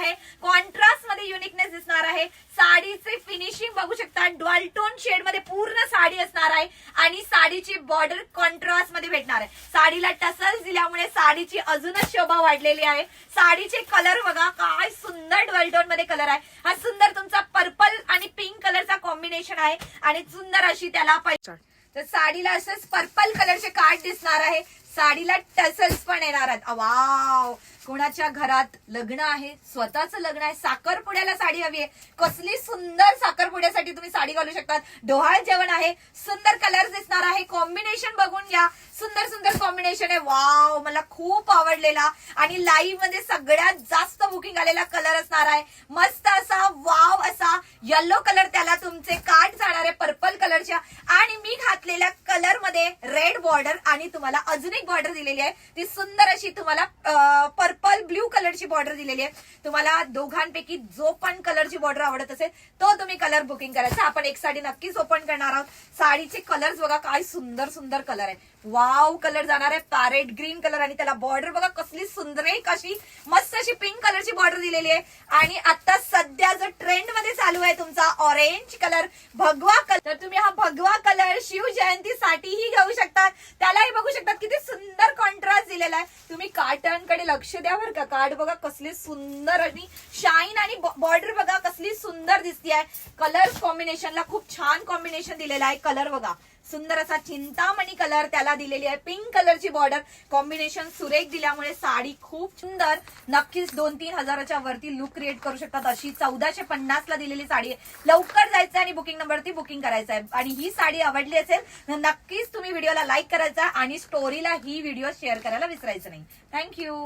आहे, कॉन्ट्रास्ट मध्ये युनिकनेस दिसणार आहे. साडीचे फिनिशिंग बघू शकता, डुअल टोन शेड मध्ये पूर्ण साडी असणार आहे आणि साडीची बॉर्डर कॉन्ट्रास्ट मध्ये भेटणार आहे. साडीला टसल्स दिल्यामुळे साडीची अजूनच शोभा वाढलेली आहे. साडीचे कलर बघा, काय सुंदर डुअल टोन मध्ये कलर आहे. हा सुंदर तुमचा पर्पल आणि पिंक कलरचा कॉम्बिनेशन आहे आणि सुंदर अशी त्याला तर साडीला असंच पर्पल कलरचे कार्ड दिसणार आहे. साडीला टसल्स पण येणार आहेत. वाव, कोणाच्या घरात लग्न आहे, स्वतःचं लग्न आहे, साखरपुड्याला साडी हवी आहे, कसली सुंदर साखरपुड्यासाठी तुम्ही साडी घालू शकतात. डोहाळ जेवण आहे, सुंदर कलर दिसणार आहे. कॉम्बिनेशन बघून घ्या, सुंदर सुंदर कॉम्बिनेशन आहे. वाव, मला खूप आवडलेला आणि लाईव्ह मध्ये सगळ्यात जास्त बुकिंग आलेला कलर असणार आहे. मस्त असा वाव असा येलो कलर, त्याला तुमचे कार्ड जाणार आहे पर्पल कलरच्या आणि मी घातलेल्या कलर मध्ये रेड बॉर्डर आणि तुम्हाला अजून एक बॉर्डर दिलेली आहे. ती सुंदर अशी तुम्हाला पर्पल ब्ल्यू कलरची बॉर्डर दिलेली आहे. तुम्हाला दोघांपैकी जो पण कलरची बॉर्डर आवडत असेल तो तुम्ही कलर बुकिंग करायचा. आपण एक साडी नक्कीच ओपन करणार आहोत. साडीचे कलर्स बघा, काय सुंदर सुंदर कलर आहे. वाव, कलर जाणार आहे पॅरेट ग्रीन कलर आणि त्याला बॉर्डर बघा कसली सुंदर आहे, कशी मस्त अशी पिंक कलरची बॉर्डर दिलेली आहे. आणि आता सध्या जो ट्रेंड मध्ये चालू आहे तुमचा ऑरेंज कलर, भगवा कलर, तर तुम्ही हा भगवा कलर शिवजयंतीसाठीही घेऊ शकता. त्यालाही बघू शकतात किती सुंदर कॉन्ट्रास्ट दिलेला आहे. तुम्ही कार्टन कडे लक्ष द्या बरं का. कार्ड बघा कसले सुंदर आणि शाईन आणि बॉर्डर बघा कसली सुंदर दिसते आहे. कलर कॉम्बिनेशनला खूप छान कॉम्बिनेशन दिलेला आहे. कलर बघा, सुंदर असा चिंतामणी कलर त्याला दिलेली आहे. पिंक कलरची बॉर्डर कॉम्बिनेशन सुरेख दिल्यामुळे साडी खूप सुंदर, नक्कीच 2-3 हजाराच्या वरती लुक क्रिएट करू शकतात. अशी 1450 ला दिलेली साडी आहे. लवकर जायचं आणि बुकिंग नंबरवरती बुकिंग करायचं आहे. आणि ही साडी आवडली असेल तर नक्कीच तुम्ही व्हिडिओला लाईक करायचा आणि स्टोरीला ही व्हिडिओ शेअर करायला विसरायचं नाही. थँक्यू.